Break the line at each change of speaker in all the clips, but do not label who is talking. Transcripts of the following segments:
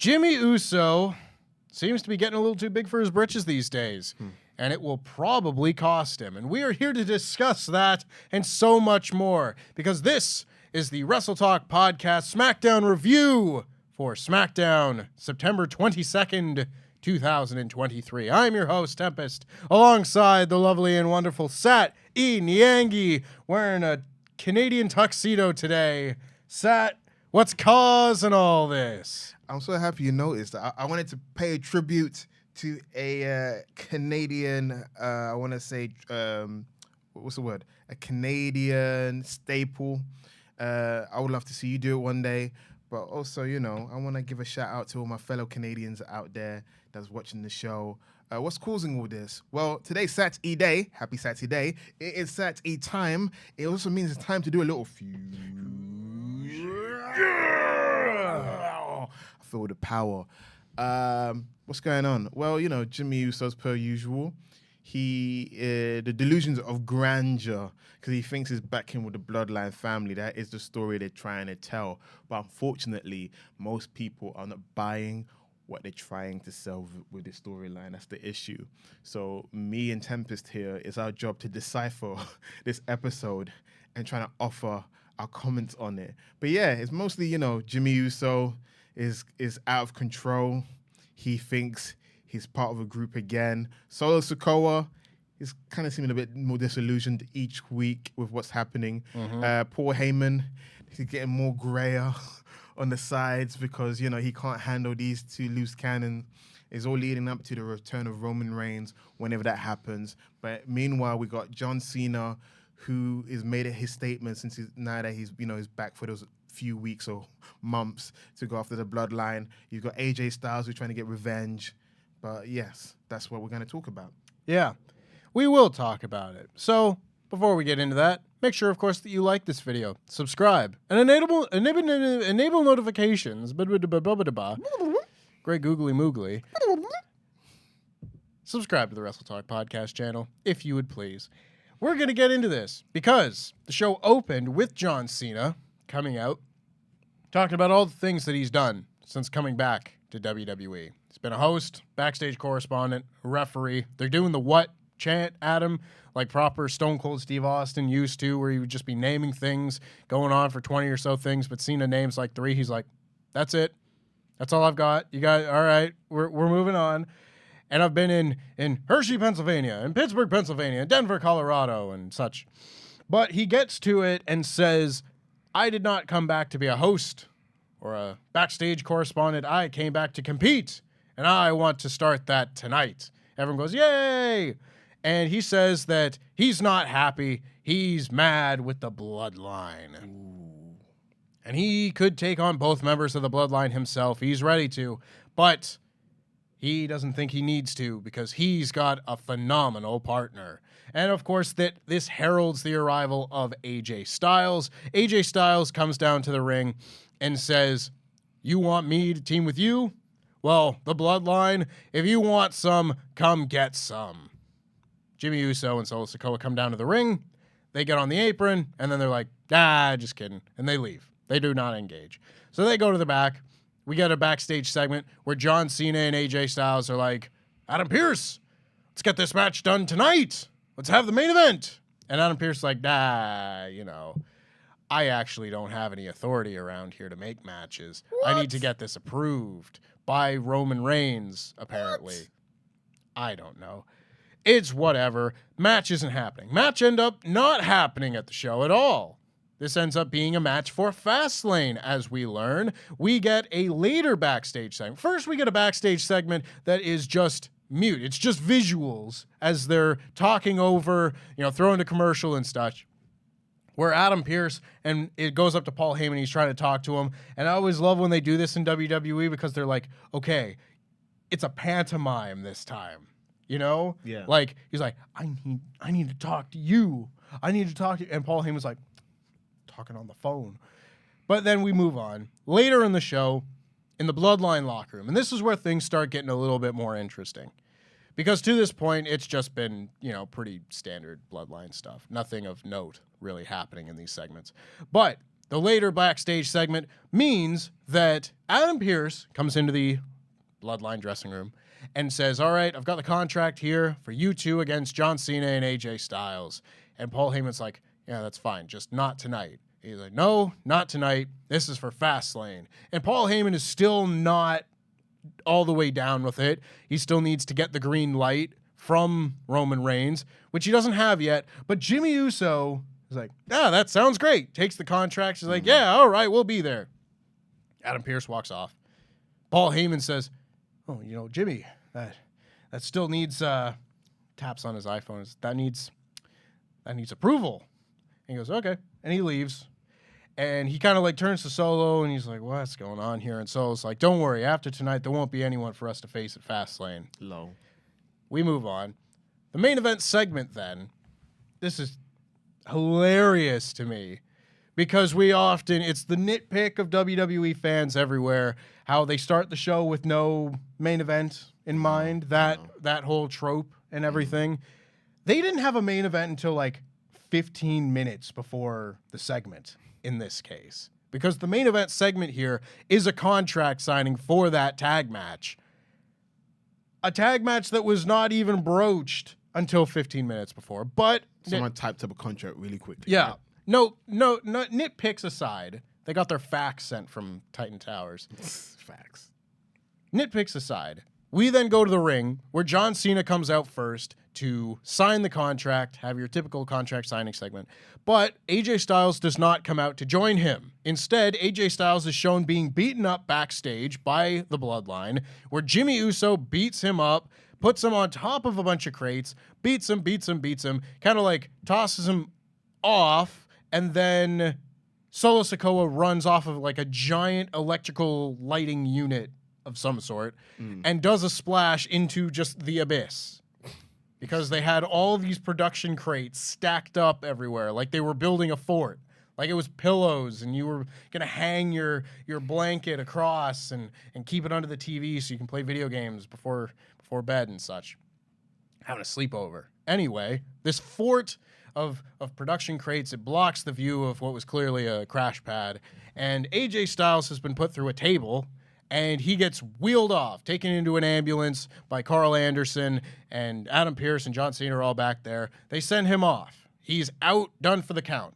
Jimmy Uso seems to be getting a little too big for his britches these days, and it will probably cost him. And we are here to discuss that and so much more, because this is the WrestleTalk Podcast SmackDown review for SmackDown September 22nd, 2023. I'm your host, Tempest, alongside the lovely and wonderful Sat E. Nyangi, wearing a Canadian tuxedo today. Sat, what's causing all this?
I'm so happy you noticed. I wanted to pay a tribute to a Canadian, I want to say, what's the word? A Canadian staple. I would love to see you do it one day. But also, I want to give a shout out to all my fellow Canadians out there that's watching the show. What's causing all this? Well, today's Saturday Day. Happy Saturday Day. It is Saturday time. It also means it's time to do a little fuse. I feel the power. What's going on? Well, Jimmy Uso's per usual. The delusions of grandeur, because he thinks he's back in with the Bloodline family. That is the story they're trying to tell. But unfortunately, most people are not buying what they're trying to sell with the storyline. That's the issue. So me and Tempest here, it's our job to decipher this episode and trying to offer our comments on it. But yeah, it's mostly, Jimmy Uso is out of control. He thinks he's part of a group again. Solo Sikoa is kind of seeming a bit more disillusioned each week with what's happening. Paul Heyman, he's getting more grayer on the sides because, he can't handle these two loose cannons. It's all leading up to the return of Roman Reigns whenever that happens. But meanwhile, we got John Cena, who has made it his statement since now that he's back for those few weeks or months to go after the Bloodline. You've got AJ Styles who's trying to get revenge. But yes, that's what we're going to talk about.
Yeah, we will talk about it. So before we get into that, make sure, of course, that you like this video, subscribe, and enable notifications. Great googly moogly. Subscribe to the WrestleTalk Podcast channel, if you would please. We're going to get into this because the show opened with John Cena coming out, talking about all the things that he's done since coming back to WWE. He's been a host, backstage correspondent, referee. They're doing the what chant at him, like proper Stone Cold Steve Austin used to, where he would just be naming things, going on for 20 or so things, but Cena names like 3. He's like, that's it. That's all I've got. You got, all right, we're moving on. And I've been in Hershey, Pennsylvania, and Pittsburgh, Pennsylvania, and Denver, Colorado, and such. But he gets to it and says, I did not come back to be a host or a backstage correspondent. I came back to compete, and I want to start that tonight. Everyone goes, yay! And he says that he's not happy. He's mad with the Bloodline. Ooh. And he could take on both members of the Bloodline himself. He's ready to, but he doesn't think he needs to because he's got a phenomenal partner. And, of course, that this heralds the arrival of AJ Styles. AJ Styles comes down to the ring and says, you want me to team with you? Well, the Bloodline, if you want some, come get some. Jimmy Uso and Solo Sikoa come down to the ring. They get on the apron, and then they're like, just kidding. And they leave. They do not engage. So they go to the back. We get a backstage segment where John Cena and AJ Styles are like, Adam Pearce, let's get this match done tonight. Let's have the main event. And Adam Pearce is like, I actually don't have any authority around here to make matches. What? I need to get this approved by Roman Reigns, apparently. What? I don't know. It's whatever. Match isn't happening. Match end up not happening at the show at all. This ends up being a match for Fastlane, as we learn. We get a later backstage segment. First, we get a backstage segment that is just mute. It's just visuals as they're talking over, throwing a commercial and such. Where Adam Pearce, and it goes up to Paul Heyman, he's trying to talk to him. And I always love when they do this in WWE because they're like, okay, it's a pantomime this time.
Yeah.
Like, he's like, I need to talk to you. I need to talk to you. And Paul Heyman's like, talking on the phone. But then we move on. Later in the show, in the Bloodline locker room, and this is where things start getting a little bit more interesting. Because to this point, it's just been, pretty standard Bloodline stuff. Nothing of note really happening in these segments. But the later backstage segment means that Adam Pearce comes into the Bloodline dressing room and says, all right, I've got the contract here for you two against John Cena and AJ Styles. And Paul Heyman's like, yeah, that's fine, just not tonight. He's like, no, not tonight. This is for Fastlane. And Paul Heyman is still not all the way down with it. He still needs to get the green light from Roman Reigns, which he doesn't have yet. But Jimmy Uso is like, yeah, that sounds great. Takes the contract. He's like, yeah, all right, we'll be there. Adam Pearce walks off. Paul Heyman says, oh, Jimmy, that still needs, taps on his iPhone. That needs approval. And he goes, okay. And he leaves. And he kind of like turns to Solo and he's like, what's going on here? And Solo's like, don't worry. After tonight, there won't be anyone for us to face at Fastlane.
Low.
We move on. The main event segment then, this is hilarious to me because it's the nitpick of WWE fans everywhere, how they start the show with no main event in mind, that whole trope and everything. They didn't have a main event until like 15 minutes before the segment in this case, because the main event segment here is a contract signing for that tag match. A tag match that was not even broached until 15 minutes before, but
someone typed up a contract really quickly.
Yeah. Right? No, nitpicks aside, they got their fax sent from Titan Towers.
Facts.
Nitpicks aside, we then go to the ring where John Cena comes out first to sign the contract, have your typical contract signing segment. But AJ Styles does not come out to join him. Instead, AJ Styles is shown being beaten up backstage by the Bloodline, where Jimmy Uso beats him up, puts him on top of a bunch of crates, beats him, kind of like tosses him off, and then Solo Sikoa runs off of like a giant electrical lighting unit of some sort and does a splash into just the abyss. Because they had all these production crates stacked up everywhere, like they were building a fort. Like it was pillows, and you were gonna hang your blanket across and keep it under the TV so you can play video games before bed and such. Having a sleepover. Anyway, this fort of production crates, it blocks the view of what was clearly a crash pad. And AJ Styles has been put through a table, and he gets wheeled off, taken into an ambulance by Carl Anderson, and Adam Pearce and John Cena are all back there. They send him off. He's out, done for the count.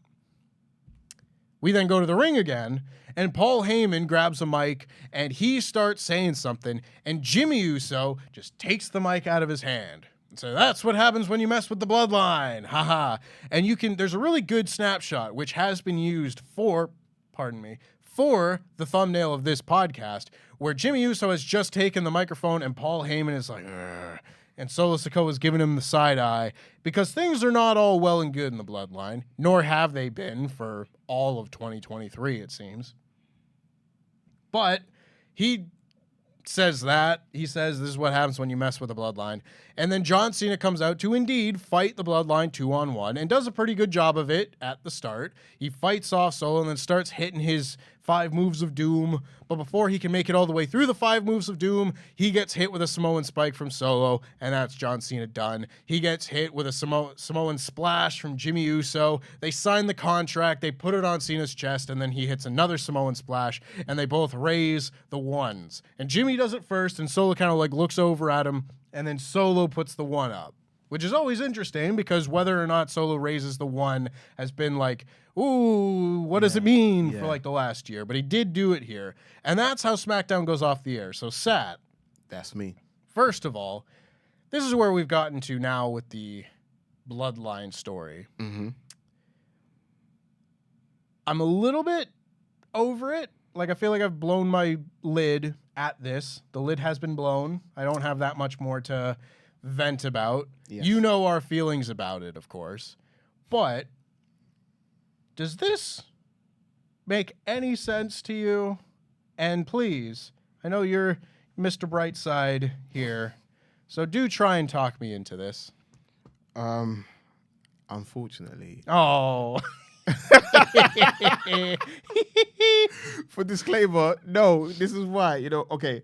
We then go to the ring again, and Paul Heyman grabs a mic, and he starts saying something, and Jimmy Uso just takes the mic out of his hand. So that's what happens when you mess with the Bloodline. Haha. And there's a really good snapshot, which has been used for the thumbnail of this podcast, where Jimmy Uso has just taken the microphone and Paul Heyman is like, "Urgh," and Solo Sikoa is giving him the side eye because things are not all well and good in the Bloodline, nor have they been for all of 2023, it seems. But he says this is what happens when you mess with the Bloodline. And then John Cena comes out to indeed fight the Bloodline 2-on-1 and does a pretty good job of it at the start. He fights off Solo and then starts hitting his 5 moves of doom. But before he can make it all the way through the 5 moves of doom, he gets hit with a Samoan spike from Solo, and that's John Cena done. He gets hit with a Samoan splash from Jimmy Uso. They sign the contract, they put it on Cena's chest, and then he hits another Samoan splash, and they both raise the ones. And Jimmy does it first, and Solo kind of like looks over at him, and then Solo puts the 1 up, which is always interesting because whether or not Solo raises the 1 has been like, ooh, what does it mean for like the last year? But he did do it here. And that's how SmackDown goes off the air. So, Sat.
That's me.
First of all, this is where we've gotten to now with the Bloodline story.
Mm-hmm.
I'm a little bit over it. Like, I feel like I've blown my lid at this. The lid has been blown. I don't have that much more to vent about. Yes. You know our feelings about it, of course. But does this make any sense to you? And please, I know you're Mr. Brightside here, so do try and talk me into this.
Unfortunately.
Oh.
For disclaimer, no, this is why, okay.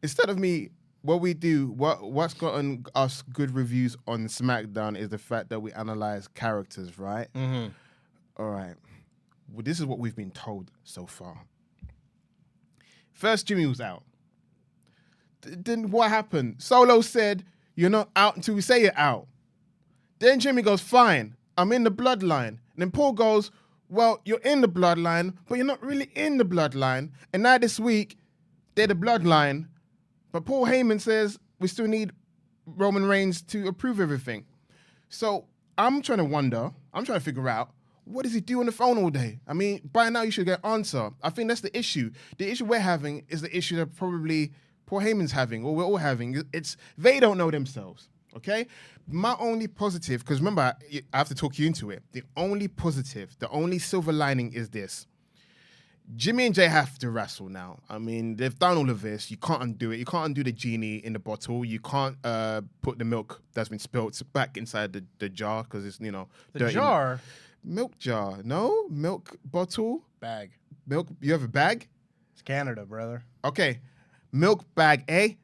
Instead of me, what we do, what's gotten us good reviews on SmackDown is the fact that we analyze characters, right?
Mm-hmm.
All right. Well, this is what we've been told so far. First, Jimmy was out. Then what happened? Solo said, "You're not out until we say you're out." Then Jimmy goes, "Fine, I'm in the bloodline." And then Paul goes, "Well, you're in the bloodline, but you're not really in the bloodline." And now this week, they're the bloodline. But Paul Heyman says we still need Roman Reigns to approve everything. So I'm trying to figure out, what does he do on the phone all day? I mean, by now you should get an answer. I think that's the issue. The issue we're having is the issue that probably Paul Heyman's having, or we're all having. It's they don't know themselves, okay? My only positive, because remember, I have to talk you into it. The only positive, the only silver lining is this. Jimmy and Jay have to wrestle now. I mean, they've done all of this. You can't undo it. You can't undo the genie in the bottle. You can't put the milk that's been spilled back inside the jar because it's,
The
dirty.
jar?
Milk jar. No? Milk bottle?
Bag.
Milk. You have a bag?
It's Canada, brother.
Okay. Milk bag, eh?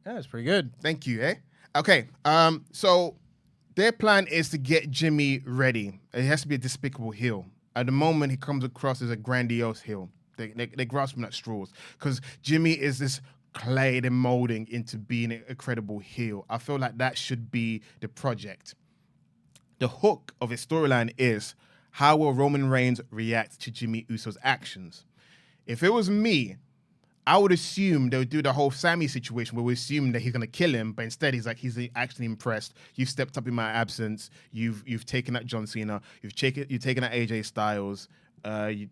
Yeah, that's pretty good.
Thank you, eh? Okay. So their plan is to get Jimmy ready. It has to be a despicable heel. At the moment, he comes across as a grandiose heel. They're grasping at straws because Jimmy is this clay they're molding into being a credible heel. I feel like that should be the project. The hook of his storyline is, how will Roman Reigns react to Jimmy Uso's actions? If it was me, I would assume they would do the whole Sammy situation where we assume that he's going to kill him, but instead he's actually impressed. You've stepped up in my absence. You've taken out John Cena. You've taken out AJ Styles.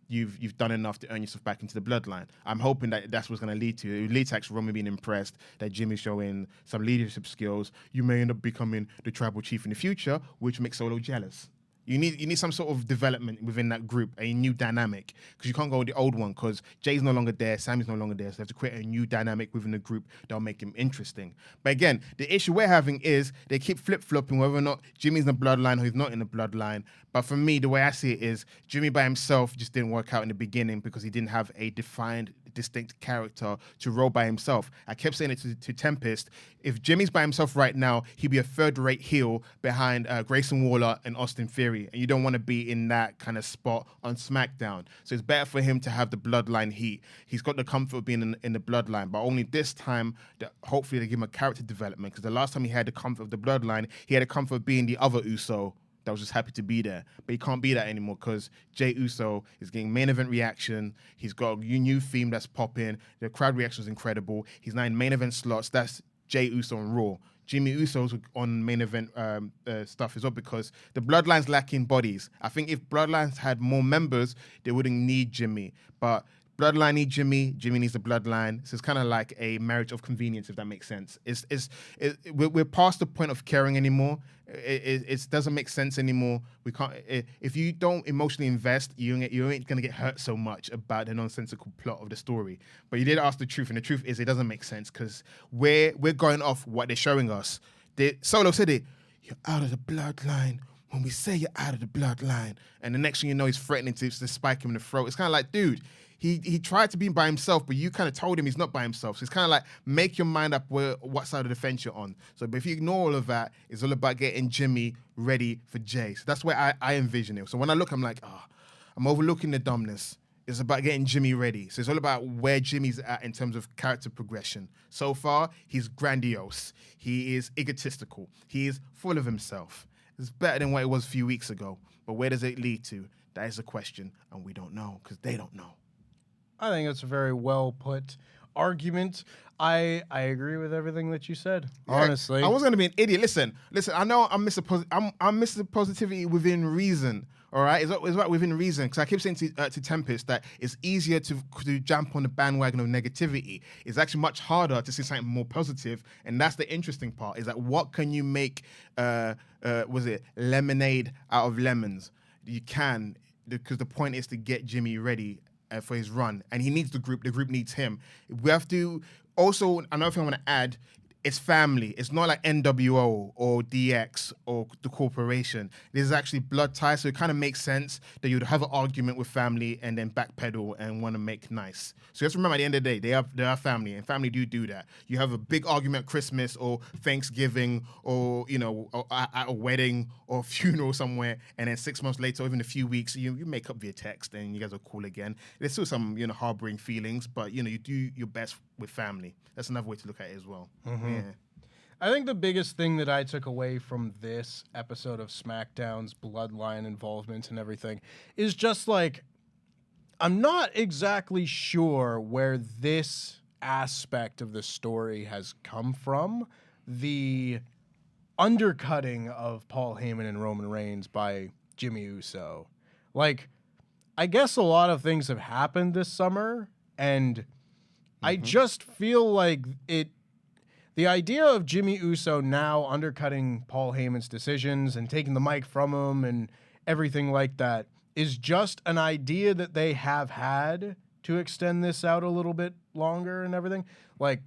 You've done enough to earn yourself back into the bloodline. I'm hoping that that's what's going to lead to. It would lead to actually Roman being impressed that Jimmy's showing some leadership skills. You may end up becoming the tribal chief in the future, which makes Solo jealous. You need some sort of development within that group, a new dynamic, because you can't go with the old one because Jay's no longer there, Sammy's no longer there, so they have to create a new dynamic within the group that'll make him interesting. But again, the issue we're having is they keep flip-flopping whether or not Jimmy's in the bloodline or he's not in the bloodline. But for me, the way I see it is Jimmy by himself just didn't work out in the beginning because he didn't have a defined, distinct character to roll by himself. I kept saying it to Tempest. If Jimmy's by himself right now, he'd be a third-rate heel behind Grayson Waller and Austin Theory, and you don't want to be in that kind of spot on SmackDown. So it's better for him to have the bloodline heat. He's got the comfort of being in the bloodline, but only this time, hopefully they give him a character development, because the last time he had the comfort of the bloodline, he had the comfort of being the other Uso that was just happy to be there. But he can't be that anymore because Jey Uso is getting main event reaction. He's got a new theme that's popping. The crowd reaction is incredible. He's now in main event slots. That's Jey Uso on Raw. Jimmy Uso's on main event stuff as well because the Bloodline's lacking bodies. I think if Bloodlines had more members, they wouldn't need Jimmy. But Bloodline needs Jimmy. Jimmy needs the Bloodline. So it's kind of like a marriage of convenience, if that makes sense. We're past the point of caring anymore. It doesn't make sense anymore. We can't. If you don't emotionally invest, you ain't gonna get hurt so much about the nonsensical plot of the story. But you did ask the truth, and the truth is it doesn't make sense because we're going off what they're showing us. Solo said it. You're out of the bloodline. When we say you're out of the bloodline, and the next thing you know, he's threatening to spike him in the throat. It's kind of like, dude. He tried to be by himself, but you kind of told him he's not by himself. So it's kind of like, make your mind up what side of the fence you're on. So but if you ignore all of that, it's all about getting Jimmy ready for Jay. So that's where I envision it. So when I look, I'm like, I'm overlooking the dumbness. It's about getting Jimmy ready. So it's all about where Jimmy's at in terms of character progression. So far, he's grandiose. He is egotistical. He is full of himself. It's better than what it was a few weeks ago. But where does it lead to? That is the question, and we don't know because they don't know.
I think it's a very well put argument. I agree with everything that you said. Yeah, honestly,
I wasn't gonna be an idiot. Listen. I know I'm Mr. Positivity within reason. All right, it's right within reason. Because I keep saying to Tempest that it's easier to jump on the bandwagon of negativity. It's actually much harder to see something more positive, and that's the interesting part. Is that what can you make? Lemonade out of lemons? You can, because the point is to get Jimmy ready for his run, and he needs the group. The group needs him. We have to also, another thing I want to add, it's family. It's not like NWO or DX or the corporation. This is actually blood ties, so it kind of makes sense that you'd have an argument with family and then backpedal and want to make nice. So you have to remember, at the end of the day, they are family, and family do that. You have a big argument at Christmas or Thanksgiving or, or at a wedding or a funeral somewhere, and then 6 months later or even a few weeks, you make up via text and you guys are cool again. There's still some, harboring feelings, but, you do your best with family. That's another way to look at it as well.
Mm-hmm.
Yeah.
I think the biggest thing that I took away from this episode of SmackDown's Bloodline involvement and everything is just like, I'm not exactly sure where this aspect of the story has come from. The undercutting of Paul Heyman and Roman Reigns by Jimmy Uso. Like, I guess a lot of things have happened this summer, and I just feel like the idea of Jimmy Uso now undercutting Paul Heyman's decisions and taking the mic from him and everything like that is just an idea that they have had to extend this out a little bit longer and everything. Like,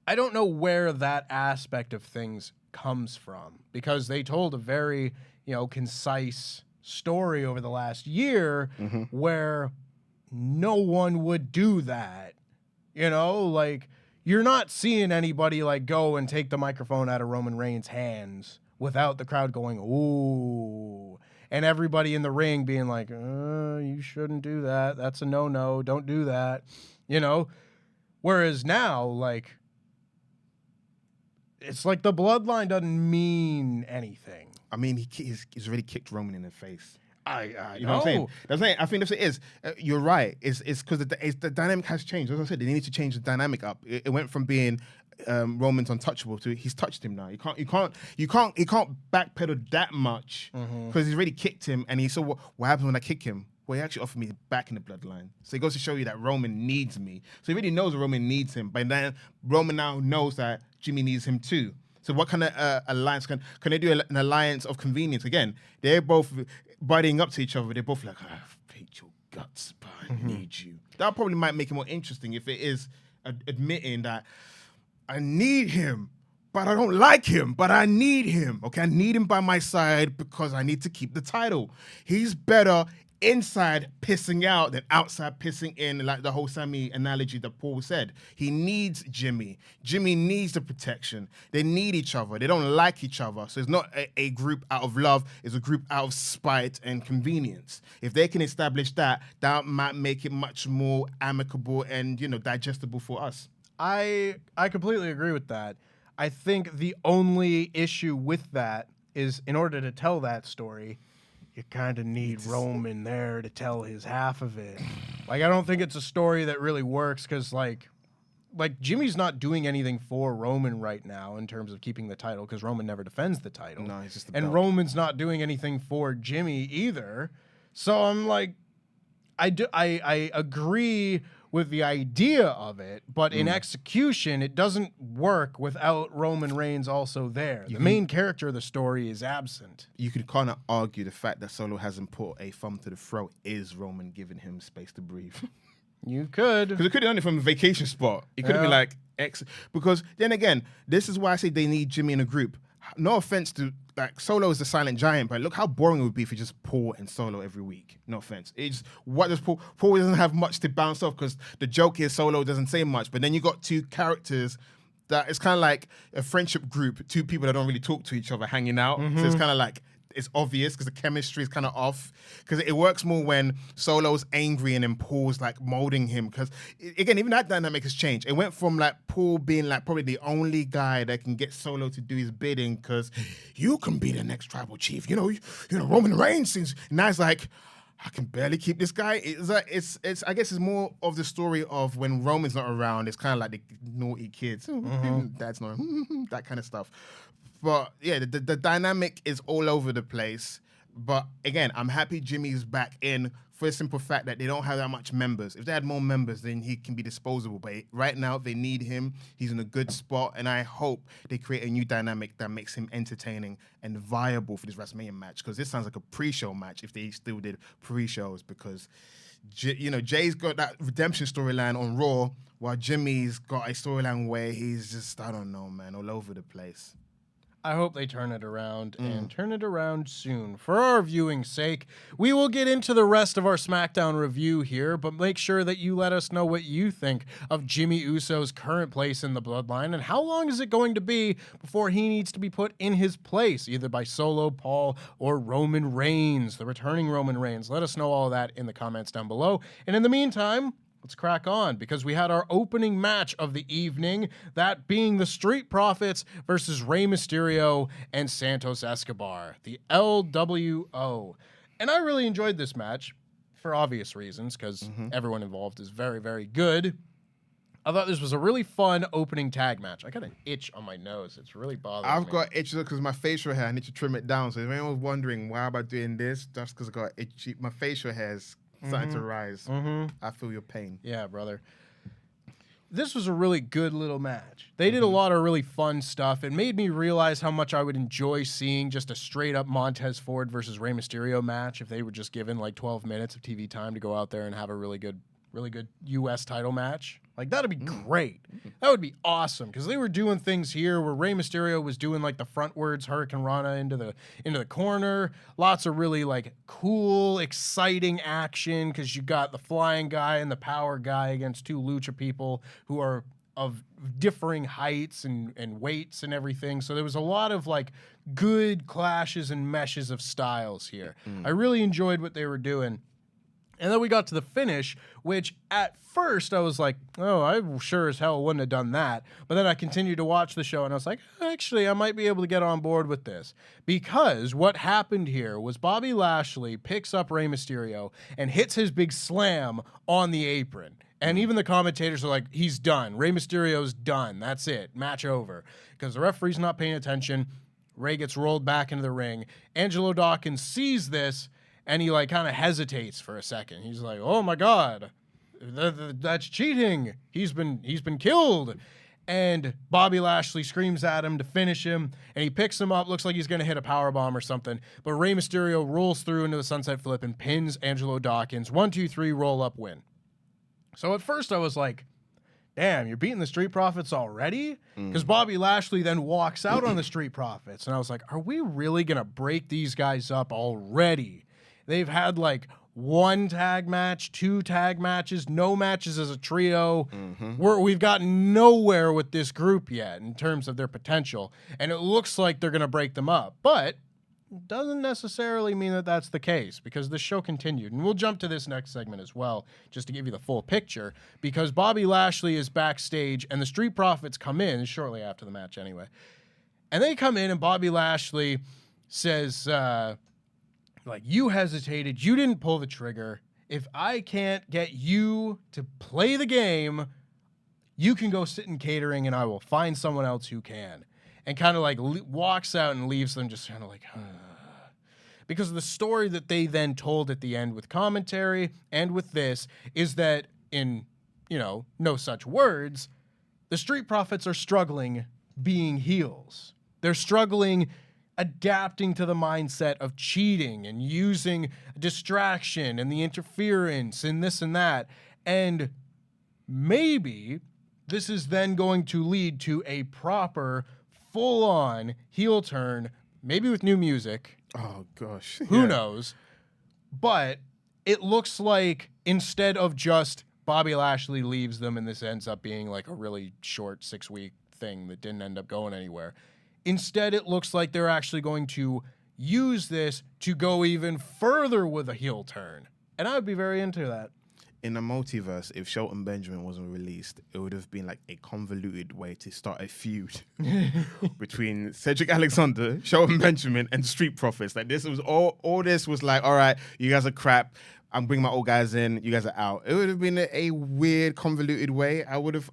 I don't know where that aspect of things comes from, because they told a very, concise story over the last year where no one would do that. Like, you're not seeing anybody like go and take the microphone out of Roman Reigns' hands without the crowd going, ooh, and everybody in the ring being like, you shouldn't do that. That's a no-no. Don't do that. Whereas now, like, it's like the bloodline doesn't mean anything.
I mean, he's already kicked Roman in the face.
I
You know what I'm saying? I think that's what it is. You're right. It's because the dynamic has changed. As I said, they need to change the dynamic up. It went from being Roman's untouchable to he's touched him now. You can't backpedal that much because he's already kicked him, and he saw what happens when I kick him. Well, he actually offered me back in the bloodline. So it goes to show you that Roman needs me. So he really knows that Roman needs him. But then Roman now knows that Jimmy needs him too. So what kind of alliance can they do? An alliance of convenience? Again, they're both buddying up to each other. They're both like, I hate your guts, but I need you. That probably might make it more interesting if it is admitting that I need him, but I don't like him, but I need him. Okay, I need him by my side because I need to keep the title. He's better inside pissing out than outside pissing in, like the whole Sammy analogy that Paul said. He needs Jimmy. Jimmy needs the protection. They need each other. They don't like each other. So it's not a group out of love. It's a group out of spite and convenience. If they can establish that, that might make it much more amicable and, digestible for us.
I completely agree with that. I think the only issue with that is, in order to tell that story, you kind of need Roman there to tell his half of it. Like, I don't think it's a story that really works because, like Jimmy's not doing anything for Roman right now in terms of keeping the title, because Roman never defends the title.
No, he's just the
and
belt.
Roman's not doing anything for Jimmy either. So I'm like, I agree with the idea of it, but in execution, it doesn't work without Roman Reigns also there. The main character of the story is absent.
You could kind of argue the fact that Solo hasn't put a thumb to the throat is Roman giving him space to breathe.
You could.
Because it could have done it from a vacation spot. It could have been like because then again, this is why I say they need Jimmy in a group. No offense to, like, Solo is a silent giant, but look how boring it would be for just Paul and Solo every week. No offense. It's what does Paul doesn't have much to bounce off, because the joke is Solo doesn't say much, but then you got two characters that it's kind of like a friendship group, two people that don't really talk to each other hanging out. So it's kind of like, it's obvious because the chemistry is kind of off, because it works more when Solo's angry and then Paul's like molding him, because again, even that dynamic has changed. It went from like Paul being like probably the only guy that can get Solo to do his bidding because you can be the next tribal chief, you know Roman Reigns seems, now it's like, I can barely keep this guy. It's I guess it's more of the story of when Roman's not around, it's kind of like the naughty kids. That's not that kind of stuff. But yeah, the dynamic is all over the place. But again, I'm happy Jimmy's back in for the simple fact that they don't have that much members. If they had more members, then he can be disposable. But right now, they need him. He's in a good spot. And I hope they create a new dynamic that makes him entertaining and viable for this WrestleMania match. Because this sounds like a pre-show match if they still did pre-shows. Because Jay's got that redemption storyline on Raw, while Jimmy's got a storyline where he's just, I don't know, man, all over the place.
I hope they turn it around and turn it around soon. For our viewing sake, we will get into the rest of our SmackDown review here, but make sure that you let us know what you think of Jimmy Uso's current place in the Bloodline and how long is it going to be before he needs to be put in his place, either by Solo, Paul, or Roman Reigns, the returning Roman Reigns. Let us know all of that in the comments down below. And in the meantime, let's crack on, because we had our opening match of the evening, that being the Street Profits versus Rey Mysterio and Santos Escobar, the LWO. And I really enjoyed this match for obvious reasons, because everyone involved is very, very good. I thought this was a really fun opening tag match. I got an itch on my nose. It's really bothering me.
I've got itches because my facial hair, I need to trim it down. So if anyone's wondering why am I doing this, that's because I got itchy. My facial hair is starting to rise. I feel your pain.
Yeah, brother. This was a really good little match. They did a lot of really fun stuff. It made me realize how much I would enjoy seeing just a straight up Montez Ford versus Rey Mysterio match if they were just given like 12 minutes of TV time to go out there and have a really good U.S. title match. Like, that'd be great. That would be awesome, because they were doing things here where Rey Mysterio was doing like the frontwards Hurricane Rana into the corner. Lots of really like cool, exciting action, because you got the flying guy and the power guy against two lucha people who are of differing heights and weights and everything. So there was a lot of like good clashes and meshes of styles here. I really enjoyed what they were doing. And then we got to the finish, which at first I was like, oh, I sure as hell wouldn't have done that. But then I continued to watch the show and I was like, actually, I might be able to get on board with this. Because what happened here was Bobby Lashley picks up Rey Mysterio and hits his big slam on the apron. And even the commentators are like, he's done. Rey Mysterio's done. That's it. Match over. Because the referee's not paying attention. Rey gets rolled back into the ring. Angelo Dawkins sees this, and he like kind of hesitates for a second. He's like, "Oh my God, that's cheating. He's been killed." And Bobby Lashley screams at him to finish him, and he picks him up. Looks like he's gonna hit a powerbomb or something. But Rey Mysterio rolls through into the sunset flip and pins Angelo Dawkins. 1, 2, 3, roll up, win. So at first I was like, damn, you're beating the Street Profits already? Because Bobby Lashley then walks out on the Street Profits. And I was like, are we really going to break these guys up already? They've had like 1 tag match, 2 tag matches, no matches as a trio. We've gotten nowhere with this group yet in terms of their potential. And it looks like they're going to break them up. But it doesn't necessarily mean that that's the case, because the show continued. And we'll jump to this next segment as well, just to give you the full picture, because Bobby Lashley is backstage and the Street Profits come in shortly after the match anyway. And they come in and Bobby Lashley says, like, you hesitated, you didn't pull the trigger. If I can't get you to play the game, you can go sit in catering and I will find someone else who can. And kind of like walks out and leaves them just kind of like, because of the story that they then told at the end with commentary and with this is that in, no such words, the Street Profits are struggling being heels. They're struggling adapting to the mindset of cheating and using distraction and the interference and this and that. And maybe this is then going to lead to a proper full-on heel turn, maybe with new music.
Oh, gosh.
Who knows? But it looks like instead of just Bobby Lashley leaves them and this ends up being like a really short 6-week thing that didn't end up going anywhere, instead it looks like they're actually going to use this to go even further with a heel turn. And I would be very into that.
In the multiverse, if Shelton Benjamin wasn't released, it would have been like a convoluted way to start a feud between Cedric Alexander, Shelton Benjamin, and Street Profits. Like, this was all this was like, all right, you guys are crap. I'm bringing my old guys in. You guys are out. It would have been a weird, convoluted way. I would have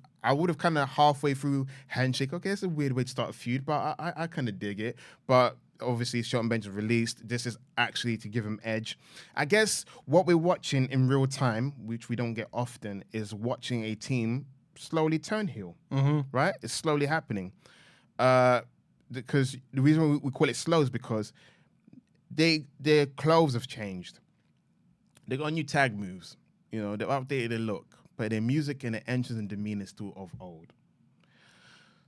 kind of halfway through handshake. Okay, it's a weird way to start a feud, but I kind of dig it. But obviously, Shelton Benjamin released. This is actually to give him edge. I guess what we're watching in real time, which we don't get often, is watching a team slowly turn heel. Right? It's slowly happening. Because the reason we call it slow is because their clothes have changed. They got new tag moves. You know, they've updated the look, but their music and the entrance and demeanor is still of old.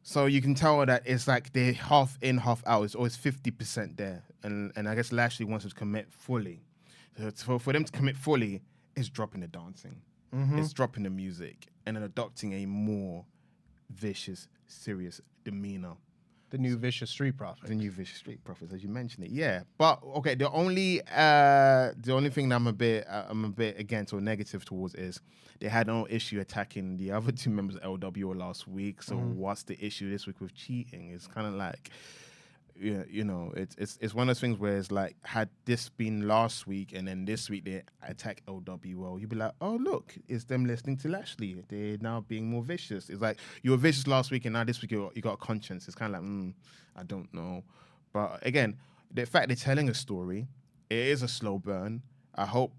So you can tell that it's like they're half in, half out. It's always 50% there. And I guess Lashley wants to commit fully. So for them to commit fully, it's dropping the dancing. It's dropping the music and then adopting a more vicious, serious demeanor.
The new Vicious Street Profits.
The new Vicious Street Profits, as you mentioned it, yeah. But okay, the only thing that I'm a bit against or negative towards is they had no issue attacking the other two members of LWO last week. So what's the issue this week with cheating? It's kind of like, you know, it's one of those things where it's like, had this been last week and then this week they attack LWO, you'd be like, oh look, it's them listening to Lashley. They're now being more vicious. It's like you were vicious last week and now this week you got a conscience. It's kind of like, I don't know. But again, the fact they're telling a story, it is a slow burn. I hope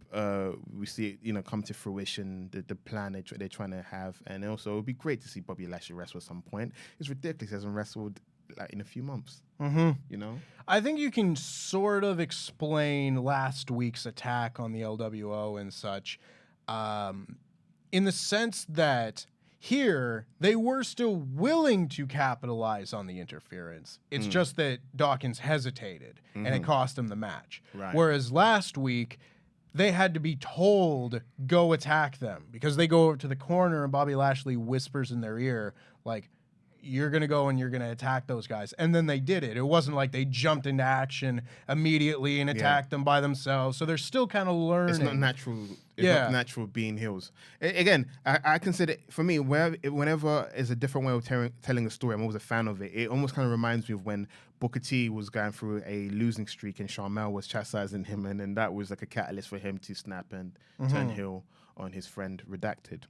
we see it, you know, come to fruition, the plan they're trying to have. And also it would be great to see Bobby Lashley wrestle at some point. It's ridiculous he hasn't wrestled like in a few months. You know,
I think you can sort of explain last week's attack on the LWO and such, in the sense that here they were still willing to capitalize on the interference. It's just that Dawkins hesitated and it cost him the match.
Right.
Whereas last week they had to be told, go attack them, because they go over to the corner and Bobby Lashley whispers in their ear, like, you're going to go and you're going to attack those guys. And then they did it. It wasn't like they jumped into action immediately and attacked them by themselves. So they're still kind of learning.
It's not natural. It's not natural being heels. Again, I consider, for me, whenever is a different way of telling a story, I'm always a fan of it. It almost kind of reminds me of when Booker T was going through a losing streak and Sharmell was chastising him. And then that was like a catalyst for him to snap and turn heel on his friend Redacted.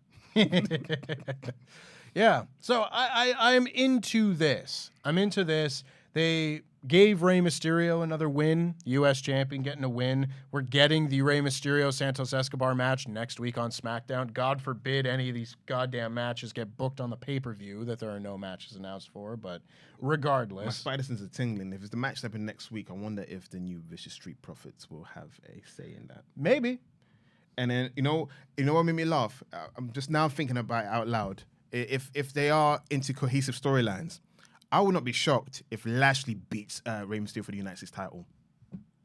Yeah, so I am into this. I'm into this. They gave Rey Mysterio another win, U.S. champion getting a win. We're getting the Rey Mysterio-Santos Escobar match next week on SmackDown. God forbid any of these goddamn matches get booked on the pay-per-view that there are no matches announced for, but regardless.
My spider sense are tingling. If it's the match that happens next week, I wonder if the new Vicious Street Profits will have a say in that.
Maybe.
And then, you know what made me laugh? I'm just now thinking about it out loud. If they are into cohesive storylines, I would not be shocked if Lashley beats Rey Mysterio for the United States title.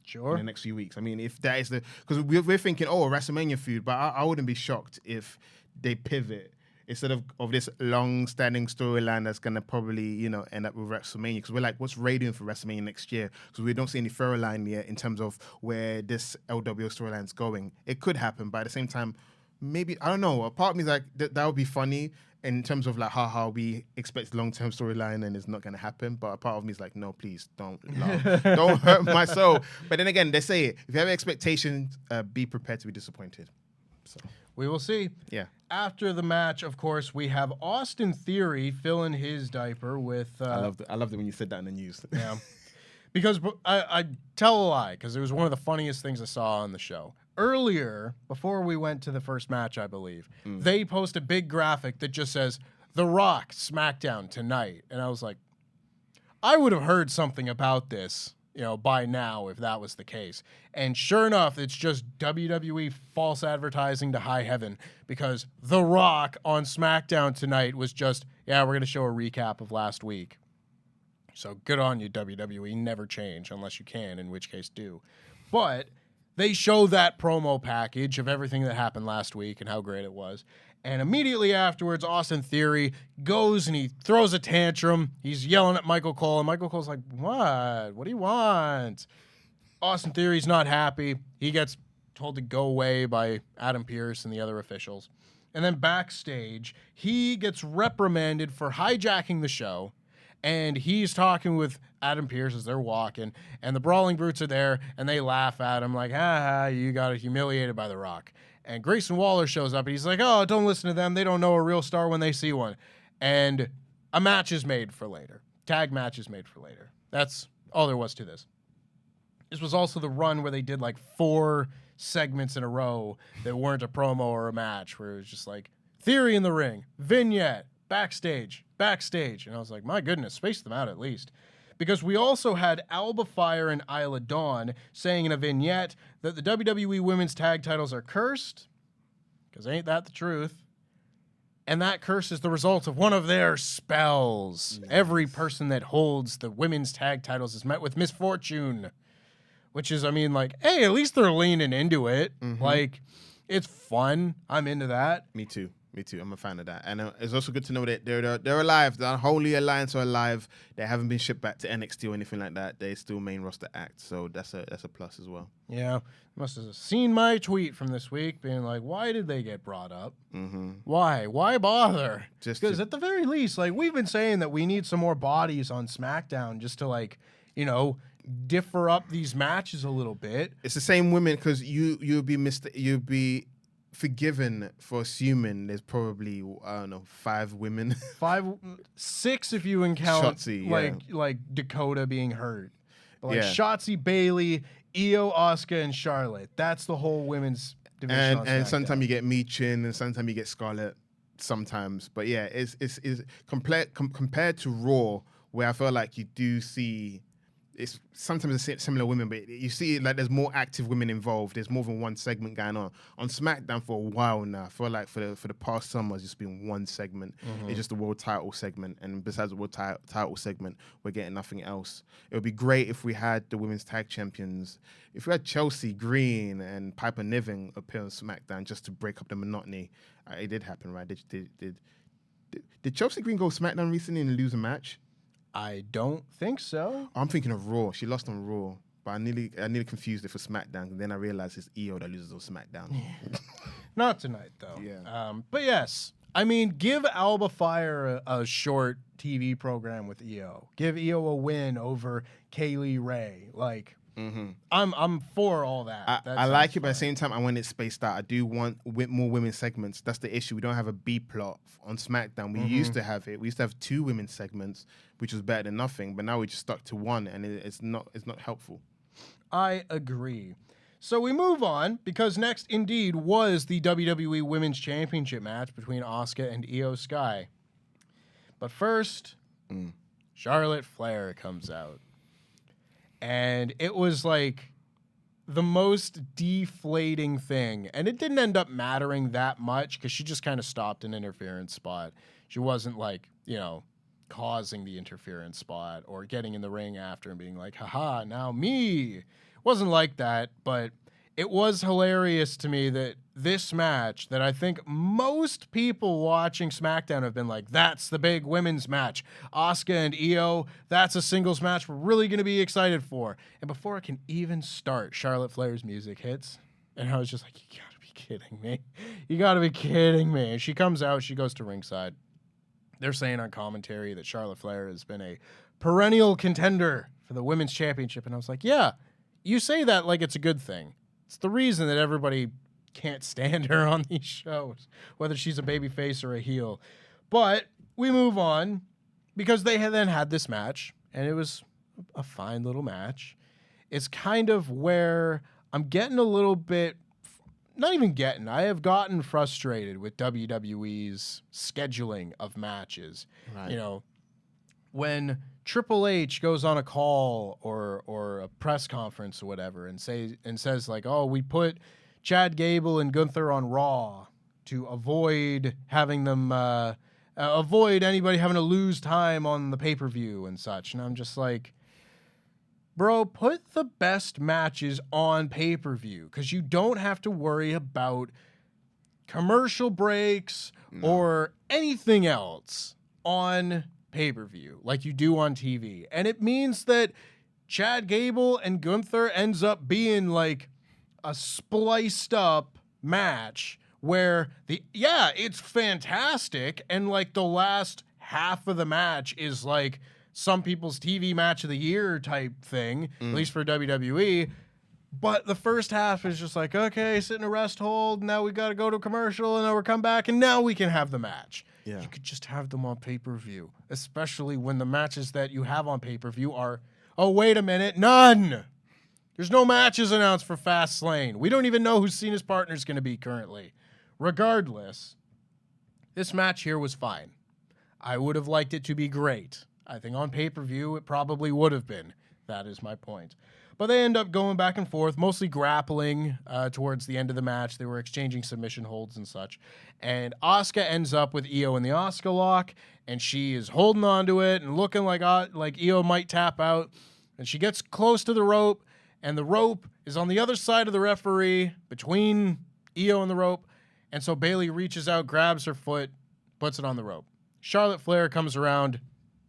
Sure.
In the next few weeks. I mean, if that is because we're thinking, a WrestleMania feud, but I wouldn't be shocked if they pivot instead of this long-standing storyline that's going to probably, you know, end up with WrestleMania. Because we're like, what's Ray doing for WrestleMania next year? Because we don't see any thorough line yet in terms of where this LWO storyline's going. It could happen, but at the same time, maybe, I don't know. A part of me is like, that would be funny in terms of like how we expect long-term storyline and it's not going to happen. But a part of me is like, no, please don't laugh. Don't hurt my soul. But then again, they say it. If you have expectations, be prepared to be disappointed. So
we will see.
Yeah.
After the match, of course, we have Austin Theory filling his diaper with...
I loved it when you said that in the news.
Yeah. Because I tell a lie, because it was one of the funniest things I saw on the show. Earlier, before we went to the first match, I believe, they post a big graphic that just says, The Rock, SmackDown tonight. And I was like, I would have heard something about this, you know, by now if that was the case. And sure enough, it's just WWE false advertising to high heaven, because The Rock on SmackDown tonight was just, we're going to show a recap of last week. So good on you, WWE. Never change unless you can, in which case do. But they show that promo package of everything that happened last week and how great it was. And immediately afterwards, Austin Theory goes and he throws a tantrum. He's yelling at Michael Cole, and Michael Cole's like, what? What do you want? Austin Theory's not happy. He gets told to go away by Adam Pearce and the other officials. And then backstage, he gets reprimanded for hijacking the show. And he's talking with Adam Pearce as they're walking, and the Brawling Brutes are there, and they laugh at him like, you got humiliated by The Rock. And Grayson Waller shows up, and he's like, oh, don't listen to them. They don't know a real star when they see one. And a match is made for later. Tag match is made for later. That's all there was to this. This was also the run where they did like 4 segments in a row that weren't a promo or a match, where it was just like, Theory in the ring, Vignette, backstage. And I was like, my goodness, space them out at least. Because we also had Alba Fire and Isla Dawn saying in a vignette that the WWE Women's Tag titles are cursed Because ain't that the truth? And that curse is the result of one of their spells. Nice. Every person that holds the women's tag titles is met with misfortune. Which is, I mean, like, hey, at least they're leaning into it. Mm-hmm. Like, it's fun. I'm into that.
Me too. I'm a fan of that. And it's also good to know that they're alive. The Holy Alliance are alive. They haven't been shipped back to NXT or anything like that. They're still main roster act. So that's a plus as well.
Yeah. Must have seen my tweet from this week being like, why did they get brought up? Mm-hmm. Why? Why bother? Because at the very least, like, we've been saying that we need some more bodies on SmackDown just to, like, you know, differ up these matches a little bit.
It's the same women because you'd be forgiven for assuming there's probably, I don't know, 5 women.
6 if you count Shotzi, like Dakota being hurt. But like Shotzi, Bayley, Iyo, Asuka, and Charlotte. That's the whole women's division.
And sometimes you get Michin, and sometimes you get Scarlett. Sometimes, but yeah, it's compared to Raw, where I feel like you do see. It's sometimes similar women, but you see like there's more active women involved. There's more than one segment going on. On SmackDown for a while now, I feel like for the past summer, it's just been one segment. Mm-hmm. It's just the world title segment, and besides the world title segment, we're getting nothing else. It would be great if we had the women's tag champions. If we had Chelsea Green and Piper Niven appear on SmackDown just to break up the monotony. It did happen, right? Did Chelsea Green go SmackDown recently and lose a match?
I don't think so.
I'm thinking of Raw. She lost on Raw, but I nearly confused it for SmackDown. And then I realized it's Iyo that loses on SmackDown.
Not tonight, though.
Yeah.
But yes, I mean, give Alba Fire a short TV program with Iyo. Give Iyo a win over Kaylee Ray. Like, I'm for all that.
I like it, but at the same time, I want it spaced out. I do want more women's segments. That's the issue. We don't have a B plot on SmackDown. We used to have it. We used to have 2 women's segments, which was better than nothing. But now we just stuck to one, and it's not helpful.
I agree. So we move on because next, indeed, was the WWE Women's Championship match between Asuka and Iyo Sky. But first, Charlotte Flair comes out. And it was like the most deflating thing. And it didn't end up mattering that much because she just kind of stopped an interference spot. She wasn't like, you know, causing the interference spot or getting in the ring after and being like, haha, now me. It wasn't like that, but it was hilarious to me that this match that I think most people watching SmackDown have been like, that's the big women's match. Asuka and Iyo, that's a singles match we're really going to be excited for. And before it can even start, Charlotte Flair's music hits. And I was just like, you got to be kidding me. You got to be kidding me. And she comes out, she goes to ringside. They're saying on commentary that Charlotte Flair has been a perennial contender for the women's championship. And I was like, yeah, you say that like it's a good thing. It's the reason that everybody can't stand her on these shows, whether she's a babyface or a heel. But we move on because they had then had this match, and it was a fine little match. It's kind of where I'm getting a little bit, not even getting, I have gotten frustrated with WWE's scheduling of matches. Right. You know, when Triple H goes on a call or a press conference or whatever and says like, oh, we put Chad Gable and Gunther on Raw to avoid having them avoid anybody having to lose time on the pay-per-view and such. And I'm just like, bro, put the best matches on pay-per-view because you don't have to worry about commercial breaks or anything else on pay-per-view like you do on TV. And it means that Chad Gable and Gunther ends up being like a spliced up match where it's fantastic, and like the last half of the match is like some people's TV match of the year type thing, at least for WWE. But the first half is just like, okay, sit in a rest hold, now we got to go to a commercial, and then we'll come back, and now we can have the match. Yeah. You could just have them on pay-per-view, especially when the matches that you have on pay-per-view are, oh, wait a minute, none. There's no matches announced for Fastlane. We don't even know who Cena's partner is going to be currently. Regardless, this match here was fine. I would have liked it to be great. I think on pay-per-view it probably would have been. That is my point. But they end up going back and forth, mostly grappling towards the end of the match. They were exchanging submission holds and such. And Asuka ends up with Iyo in the Asuka lock, and she is holding on to it and looking like Iyo might tap out. And she gets close to the rope, and the rope is on the other side of the referee between Iyo and the rope. And so Bayley reaches out, grabs her foot, puts it on the rope. Charlotte Flair comes around,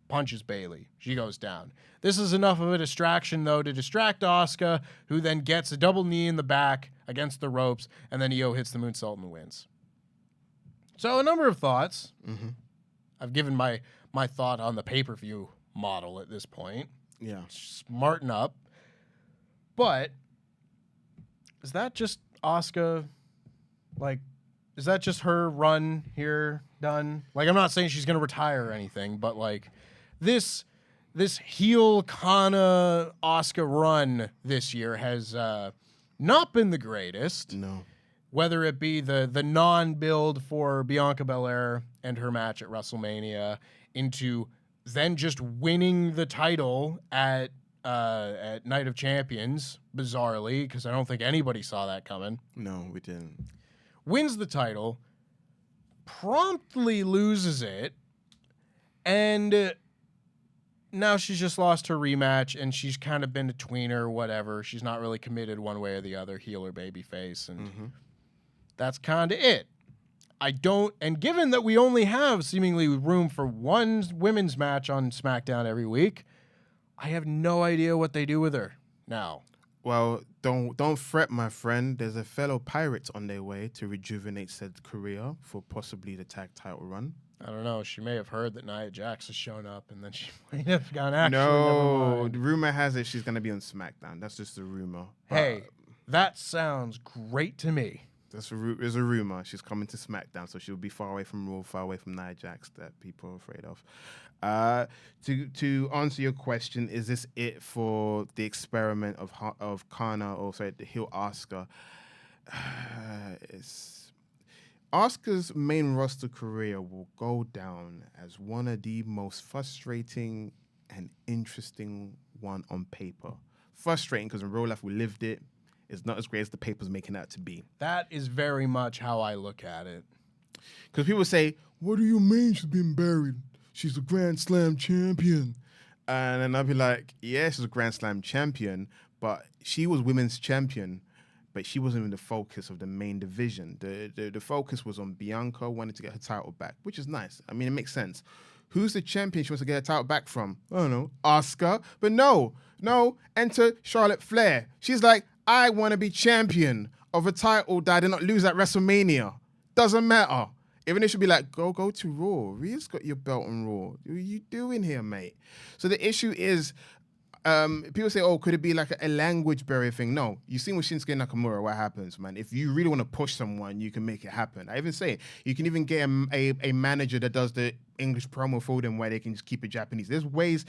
punches Bayley. She goes down. This is enough of a distraction, though, to distract Asuka, who then gets a double knee in the back against the ropes, and then Iyo hits the moonsault and wins. So a number of thoughts. Mm-hmm. I've given my thought on the pay-per-view model at this point.
Yeah.
Smarten up. But is that just Asuka, is that just her run here done? I'm not saying she's going to retire or anything, but, this heel Kana Asuka run this year has not been the greatest.
No.
Whether it be the non-build for Bianca Belair and her match at WrestleMania into then just winning the title at Night of Champions, bizarrely, because I don't think anybody saw that coming.
No, we didn't.
Wins the title, promptly loses it, and now she's just lost her rematch, and she's kind of been a tweener or whatever. She's not really committed one way or the other, heel or babyface, and that's kind of it. And given that we only have seemingly room for one women's match on SmackDown every week, I have no idea what they do with her now.
Well, don't fret, my friend. There's a fellow Pirates on their way to rejuvenate said career for possibly the tag title run.
I don't know. She may have heard that Nia Jax has shown up, and then she might have gone, actually,
no,
never mind.
The rumor has it she's going to be on SmackDown. That's just a rumor.
Hey, that sounds great to me.
There's a rumor she's coming to SmackDown, so she'll be far away from Raw, far away from Nia Jax that people are afraid of. To answer your question, is this it for the experiment of Kana, or sorry, the heel Asuka? Asuka's main roster career will go down as one of the most frustrating and interesting one on paper. Frustrating because in real life we lived it. It's not as great as the paper's making out to be.
That is very much how I look at it.
Because people say, what do you mean she's been buried? She's a Grand Slam champion. And then I'll be like, yeah, she's a Grand Slam champion, but she was women's champion, but she wasn't even the focus of the main division. The focus was on Bianca wanting to get her title back, which is nice. I mean, it makes sense. Who's the champion she wants to get her title back from? I don't know, Asuka. But no, enter Charlotte Flair. She's like, I want to be champion of a title that I did not lose at WrestleMania. Doesn't matter. Even if she'd be like, go to Raw. Rhea's got your belt on Raw. What are you doing here, mate? So the issue is, people say, could it be like a language barrier thing? No. You've seen with Shinsuke Nakamura what happens, man. If you really want to push someone, you can make it happen. I even say, you can even get a manager that does the English promo for them where they can just keep it Japanese. There's ways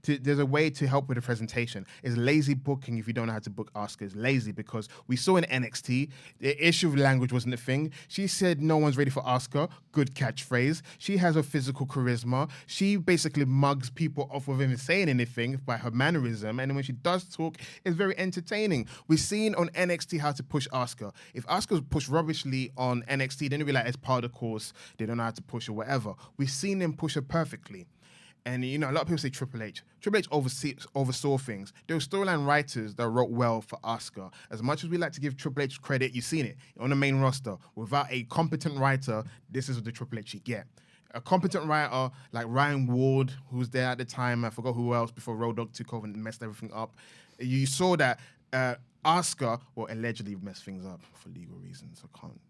there's a way to help with the presentation. It's lazy booking if you don't know how to book Asuka. It's lazy because we saw in NXT, the issue of language wasn't a thing. She said no one's ready for Asuka. Good catchphrase. She has a physical charisma. She basically mugs people off of even saying anything by her mannerism. And when she does talk, it's very entertaining. We've seen on NXT how to push Asuka. If Asuka's pushed rubbishly on NXT, then it'll be like, it's part of the course. They don't know how to push or whatever. We've seen him push her perfectly. And, a lot of people say Triple H. Triple H oversaw things. There were storyline writers that wrote well for Asuka. As much as we like to give Triple H credit, you've seen it on the main roster. Without a competent writer, this is the Triple H you get. A competent writer like Ryan Ward, who was there at the time, I forgot who else, before Road Dogg took over and messed everything up. You saw that Asuka, allegedly messed things up for legal reasons. I can't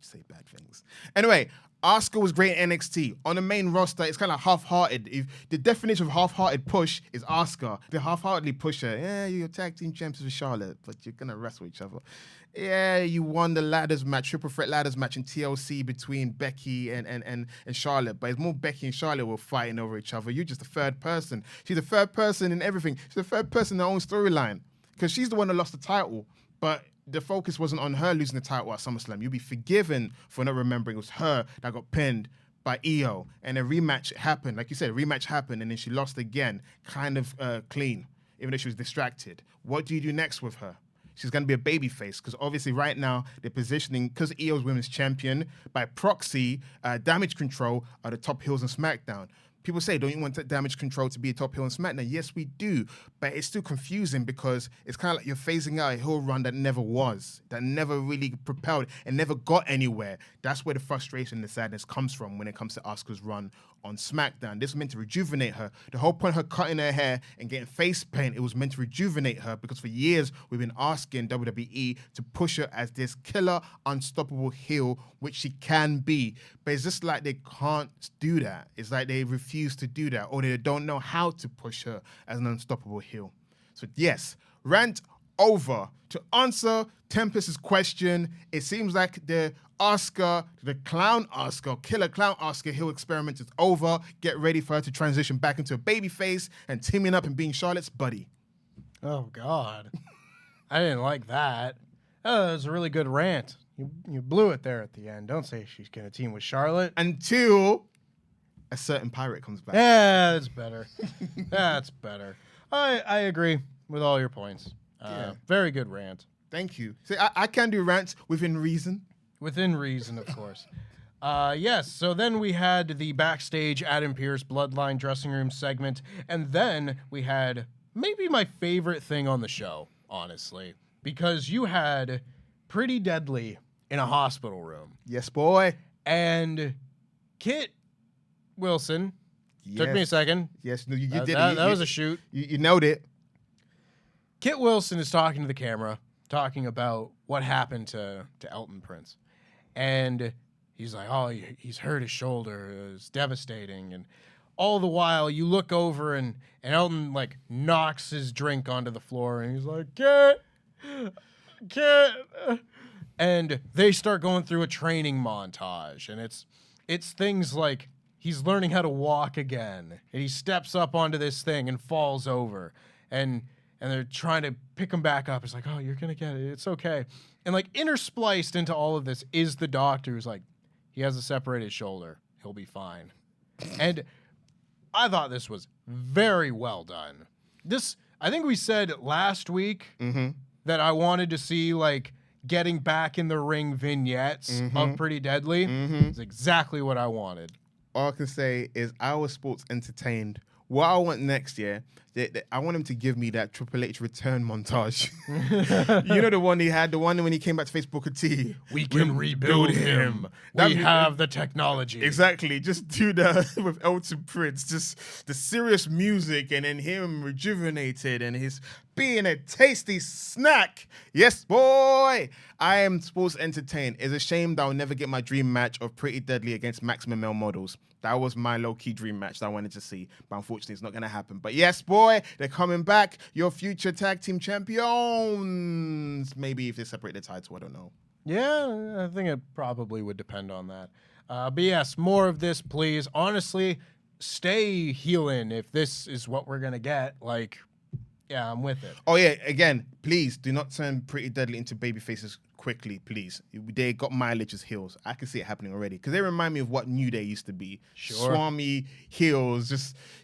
say bad things. Anyway, Asuka was great in NXT. On the main roster, it's kind of half-hearted. If the definition of half-hearted push is Asuka, they half-heartedly push her. Yeah, you're tag team champions with Charlotte, but you're going to wrestle each other. Yeah, you won the ladders match, triple threat ladders match in TLC between Becky and Charlotte, but it's more Becky and Charlotte were fighting over each other. You're just the third person. She's the third person in everything. She's the third person in her own storyline because she's the one that lost the title, but the focus wasn't on her losing the title at SummerSlam. You'll be forgiven for not remembering it was her that got pinned by Iyo. And a rematch happened. Like you said, a rematch happened, and then she lost again, kind of clean. even though she was distracted. What do you do next with her? She's going to be a babyface because obviously right now they're positioning, because Iyo's women's champion, by proxy, Damage Control are the top heels in SmackDown. People say, don't you want Damage Control to be a top heel in SmackDown? Yes, we do. But it's still confusing because it's kind of like you're phasing out a heel run that never was, that never really propelled and never got anywhere. That's where the frustration and the sadness comes from when it comes to Asuka's run on SmackDown. This was meant to rejuvenate her. The whole point of her cutting her hair and getting face paint, it was meant to rejuvenate her because for years we've been asking WWE to push her as this killer, unstoppable heel, which she can be. But it's just like they can't do that. It's like they refuse to do that, or they don't know how to push her as an unstoppable heel. So yes, rant over. To answer Tempest's question, it seems like the Asuka, the clown Asuka, killer clown Asuka heel experiment is over. Get ready for her to transition back into a babyface and teaming up and being Charlotte's buddy.
Oh, God. I didn't like that. Oh, that was a really good rant. You blew it there at the end. Don't say she's going to team with Charlotte.
Until a certain pirate comes back.
Yeah, that's better. That's better. I agree with all your points. Very good rant.
Thank you. See, I can do rants within reason.
Within reason, of course. Yes, so then we had the backstage Adam Pearce Bloodline dressing room segment, and then we had maybe my favorite thing on the show, honestly, because you had Pretty Deadly in a hospital room.
Yes, boy.
And Kit Wilson, took me a second.
Yes, no, you did it.
That was a shoot.
You nailed it.
Kit Wilson is talking to the camera, talking about what happened to Elton Prince. And he's like, oh, he's hurt his shoulder. It was devastating. And all the while, you look over and Elton, like, knocks his drink onto the floor. And he's like, Kit. And they start going through a training montage. And it's things like he's learning how to walk again. And he steps up onto this thing and falls over. And they're trying to pick him back up. It's like, oh, you're going to get it. It's okay. And, like, interspliced into all of this is the doctor who's like, he has a separated shoulder. He'll be fine. And I thought this was very well done. I think we said last week that I wanted to see, like, getting back in the ring vignettes of Pretty Deadly. It's exactly what I wanted.
All I can say is I was sports entertained. What I want next year, I want him to give me that Triple H return montage. You know the one he had, the one when he came back to face Booker T.
We can rebuild him. We have the technology.
Exactly. Just do that with Elton Prince. Just the serious music and then him rejuvenated and his being a tasty snack. Yes, boy. I am sports entertained. It's a shame that I'll never get my dream match of Pretty Deadly against Maximum Male Models. That was my low-key dream match that I wanted to see. But unfortunately, it's not going to happen. But yes, boy, they're coming back. Your future tag team champions. Maybe if they separate the title, I don't know.
Yeah, I think it probably would depend on that. But yes, more of this, please. Honestly, stay healing if this is what we're going to get. Like, yeah, I'm with it.
Oh, yeah. Again, please do not turn Pretty Deadly into baby faces quickly, please. They got mileage as heels. I can see it happening already because they remind me of what New Day used to be.
Sure.
Swami heels,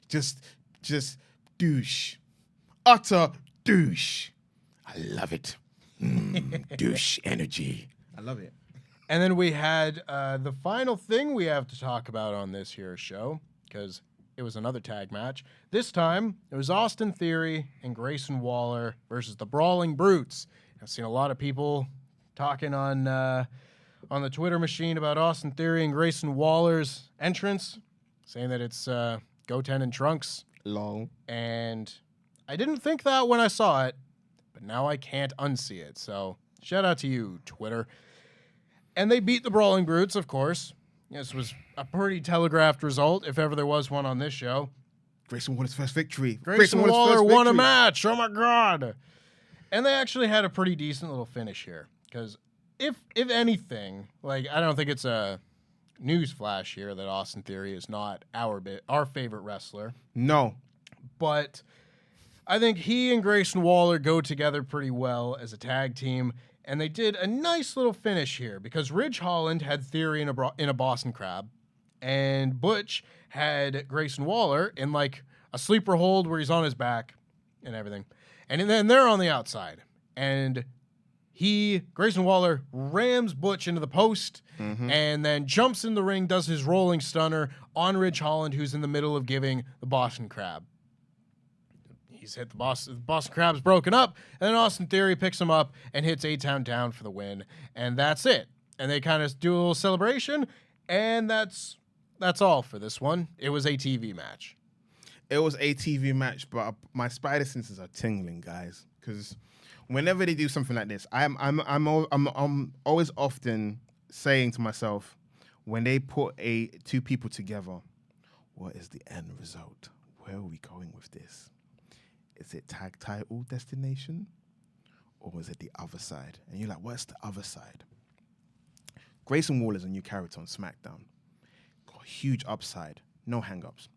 just douche. Utter douche. I love it. Douche energy. I love it.
And then we had the final thing we have to talk about on this here show, because it was another tag match. This time, it was Austin Theory and Grayson Waller versus the Brawling Brutes. I've seen a lot of people talking on the Twitter machine about Austin Theory and Grayson Waller's entrance, saying that it's Goten and Trunks.
Long.
And I didn't think that when I saw it, but now I can't unsee it. So shout out to you, Twitter. And they beat the Brawling Brutes, of course. This was a pretty telegraphed result, if ever there was one on this show.
Grayson won his first victory.
Grayson Waller won a match. Oh, my God. And they actually had a pretty decent little finish here. Because if anything, like, I don't think it's a news flash here that Austin Theory is not our favorite wrestler.
No.
But I think he and Grayson Waller go together pretty well as a tag team. And they did a nice little finish here because Ridge Holland had Theory in a Boston Crab, and Butch had Grayson Waller in like a sleeper hold where he's on his back, and everything. And then they're on the outside. And Grayson Waller rams Butch into the post and then jumps in the ring, does his rolling stunner on Ridge Holland, who's in the middle of giving the Boston Crab. He's hit the Boston Crab's broken up, and then Austin Theory picks him up and hits A-Town down for the win. And that's it. And they kind of do a little celebration, and that's all for this one. It was a TV match.
It was a TV match, but my spider senses are tingling, guys, because whenever they do something like this, I'm always often saying to myself, when they put two people together, what is the end result? Where are we going with this? Is it tag title destination, or is it the other side? And you're like, what's the other side? Grayson Waller's a new character on SmackDown. Got a huge upside, no hang-ups.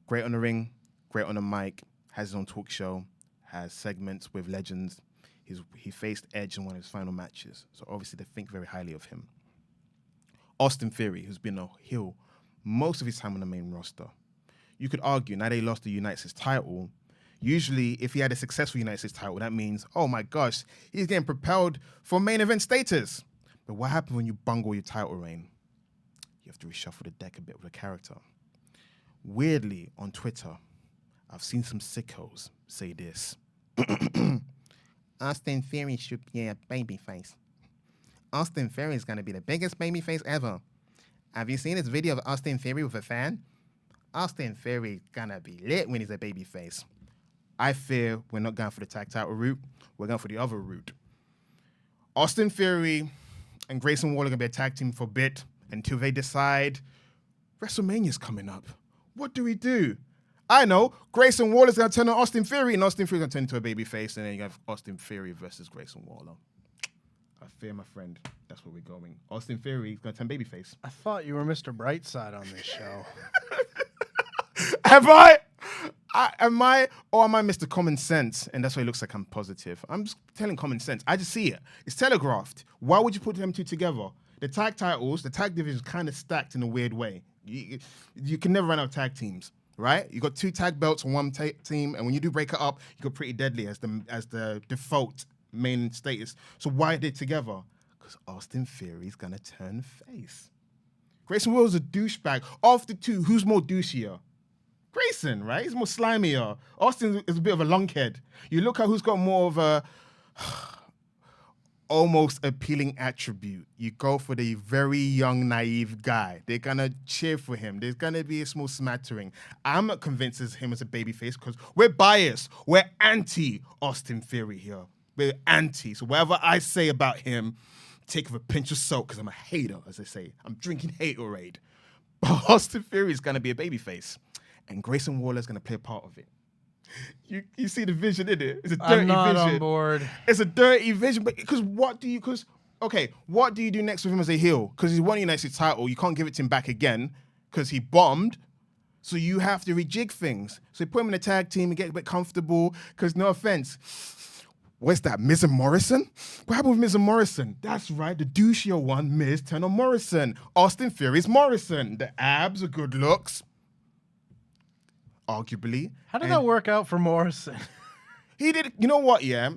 Great on the ring, great on the mic, has his own talk show, has segments with legends. He faced Edge in one of his final matches, so obviously they think very highly of him. Austin Theory, who's been a heel most of his time on the main roster. You could argue, now they lost the United States title, usually if he had a successful United States title, that means, oh my gosh, he's getting propelled for main event status. But what happens when you bungle your title reign? You have to reshuffle the deck a bit with a character. Weirdly, on Twitter, I've seen some sickos say this. Austin Theory should be a babyface. Austin Theory is going to be the biggest babyface ever. Have you seen this video of Austin Theory with a fan? Austin Theory going to be lit when he's a babyface. I fear we're not going for the tag title route. We're going for the other route. Austin Theory and Grayson Waller are going to be a tag team for a bit until they decide WrestleMania's coming up. What do we do? I know. Grayson Waller's going to turn on Austin Theory, and Austin Theory's going to turn into a babyface, and then you have Austin Theory versus Grayson Waller. I fear, my friend, that's where we're going. Austin Theory is going to turn babyface.
I thought you were Mr. Brightside on this show.
Am I, am I Mr. Common Sense? And that's why it looks like I'm positive. I'm just telling common sense. I just see it. It's telegraphed. Why would you put them two together? The tag titles, the tag division is kind of stacked in a weird way. You can never run out of tag teams, right? You got two tag belts on one team, and when you do break it up, you got Pretty Deadly as the default main status. So why are they together? Because Austin Theory's gonna turn face. Grayson Waller's a douchebag. Of the two, who's more douchier? Grayson, right? He's more slimier. Austin is a bit of a lunkhead. You look at who's got more of a almost appealing attribute. You go for the very young, naive guy. They're gonna cheer for him. There's gonna be a small smattering. I'm not convinced as him as a babyface because we're biased. We're anti-Austin Theory here. We're anti. So whatever I say about him, take with a pinch of salt because I'm a hater, as they say. I'm drinking haterade. But Austin Theory is gonna be a babyface. And Grayson Waller is gonna play a part of it. You see the vision in it. It's a dirty vision.
I'm not on board.
It's a dirty vision, but what do you do next with him as a heel? Because he's won the United States title, you can't give it to him back again because he bombed. So you have to rejig things. So you put him in a tag team and get a bit comfortable. Because no offense, what's that? Miz and Morrison? What happened with Miz and Morrison? That's right, the douchier one, Miz turned on Morrison. Austin Theory's Morrison. The abs are good looks. Arguably.
How did that work out for Morrison?
He did. You know what? Yeah,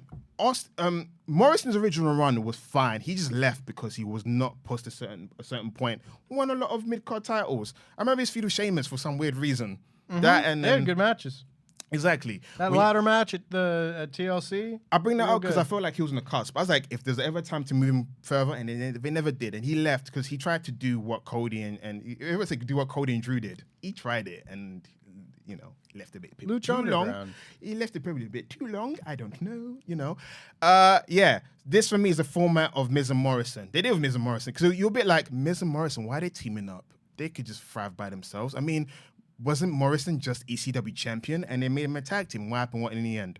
Morrison's original run was fine. He just left because he was not post a certain point. Won a lot of mid-card titles. I remember his feud with Sheamus for some weird reason. That and
they had good matches.
Exactly.
That ladder match at TLC.
I bring that up because I felt like he was on the cusp. I was like, if there's ever time to move him further, and they never did, and he left because he tried to do what Cody and Drew did. He tried it and. Left a bit too long. He left it probably a bit too long. I don't know, this for me is a format of Miz and Morrison. They did with Miz and Morrison. Because you're a bit like, Miz and Morrison, why are they teaming up? They could just thrive by themselves. I mean, wasn't Morrison just ECW champion? And they made him a tag team. What happened in the end?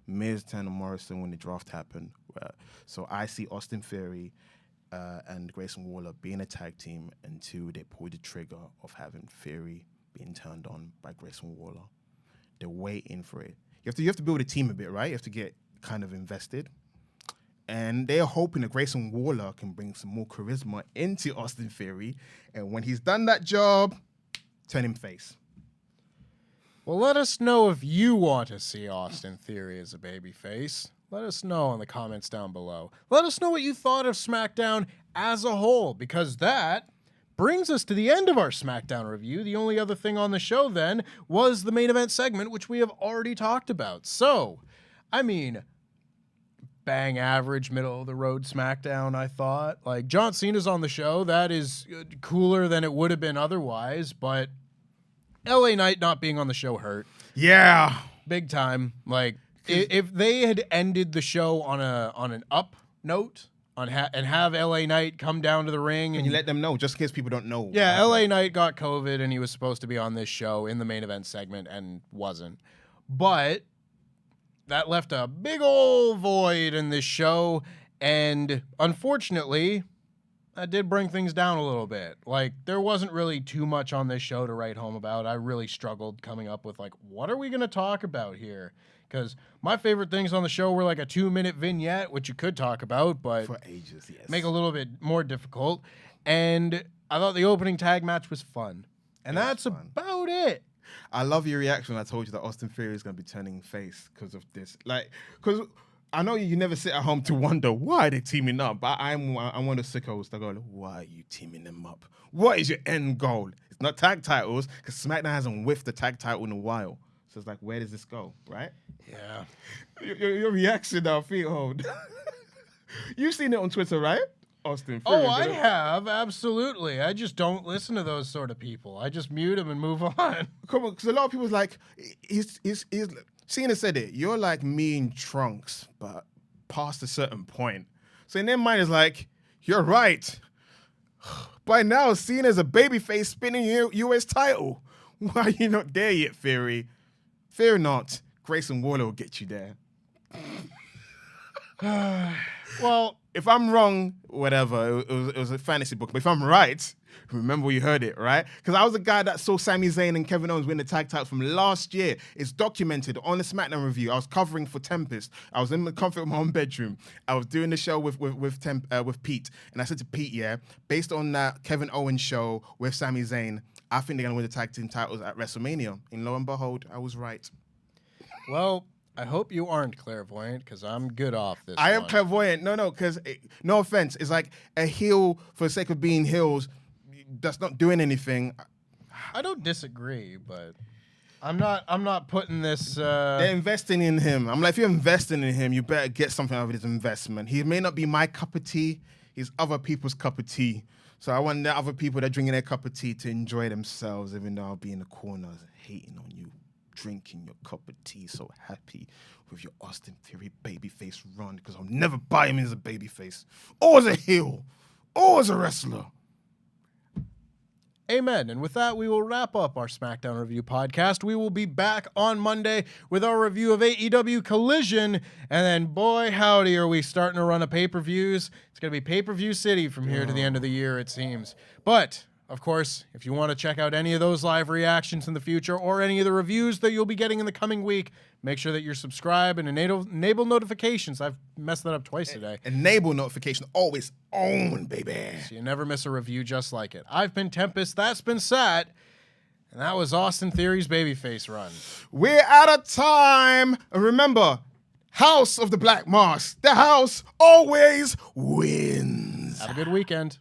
Miz turned on Morrison when the draft happened. So I see Austin Theory and Grayson Waller being a tag team until they pull the trigger of having Theory being turned on by Grayson Waller. They're waiting for it. You have to build a team a bit, right? You have to get kind of invested. And they're hoping that Grayson Waller can bring some more charisma into Austin Theory. And when he's done that job, turn him face.
Well, let us know if you want to see Austin Theory as a babyface. Let us know in the comments down below. Let us know what you thought of SmackDown as a whole, because that brings us to the end of our SmackDown review. The only other thing on the show then was the main event segment, which we have already talked about. So, I mean, bang average, middle of the road SmackDown, I thought. Like, John Cena's on the show. That is cooler than it would have been otherwise, but LA Knight not being on the show hurt.
Yeah.
Big time. Like, if they had ended the show on an up note and have LA Knight come down to the ring
and you let them know, just in case people don't know.
Yeah, LA Knight got COVID and he was supposed to be on this show in the main event segment and wasn't. But that left a big old void in this show, and unfortunately, that did bring things down a little bit. Like, there wasn't really too much on this show to write home about. I really struggled coming up with, like, what are we going to talk about here? Because my favorite things on the show were like a 2-minute vignette, which you could talk about, but
for ages, yes,
make it a little bit more difficult. And I thought the opening tag match was fun. And that's about it.
I love your reaction when I told you that Austin Theory is going to be turning face because of this. Like, because I know you never sit at home to wonder why they're teaming up, but I'm one of the sickos that go, why are you teaming them up? What is your end goal? It's not tag titles, because SmackDown hasn't whiffed the tag title in a while. So it's like, where does this go, right?
Yeah.
Your reaction now, feel hold. You've seen it on Twitter, right? Austin Theory.
Oh, I have, absolutely. I just don't listen to those sort of people. I just mute them and move on.
Come on, because a lot of people's like, he's Cena said it, you're like me in Trunks, but past a certain point. So in their mind, it's like, you're right. By now, Cena's a babyface spinning US title. Why are you not there yet, Theory? Fear not. Grayson Waller will get you there. Well, if I'm wrong, whatever, it was a fantasy book. But if I'm right, remember you heard it, right? Because I was the guy that saw Sami Zayn and Kevin Owens win the tag titles from last year. It's documented on the SmackDown review. I was covering for Tempest. I was in the comfort of my own bedroom. I was doing the show with Pete. And I said to Pete, yeah, based on that Kevin Owens show with Sami Zayn, I think they're going to win the tag team titles at WrestleMania. And lo and behold, I was right.
Well, I hope you aren't clairvoyant, because I'm good off this
I am clairvoyant. No, because, no offense, it's like a heel for the sake of being heels that's not doing anything.
I don't disagree, but I'm not putting this...
They're investing in him. I'm like, if you're investing in him, you better get something out of his investment. He may not be my cup of tea. He's other people's cup of tea. So I want the other people that are drinking their cup of tea to enjoy themselves, even though I'll be in the corner hating on you, drinking your cup of tea, so happy with your Austin Theory babyface run, because I'll never buy him as a babyface, or as a heel, or as a wrestler.
Amen. And with that, we will wrap up our SmackDown Review podcast. We will be back on Monday with our review of AEW Collision. And then, boy, howdy, are we starting to run a pay-per-views. It's going to be pay-per-view city from here to the end of the year, it seems. But, of course, if you want to check out any of those live reactions in the future or any of the reviews that you'll be getting in the coming week, make sure that you're subscribed and enable notifications. I've messed that up twice today.
Enable notification, always on, baby.
So you never miss a review just like it. I've been Tempest, that's been Sat, and that was Austin Theory's babyface run.
We're out of time. And remember, House of the Black Mask. The house always wins.
Have a good weekend.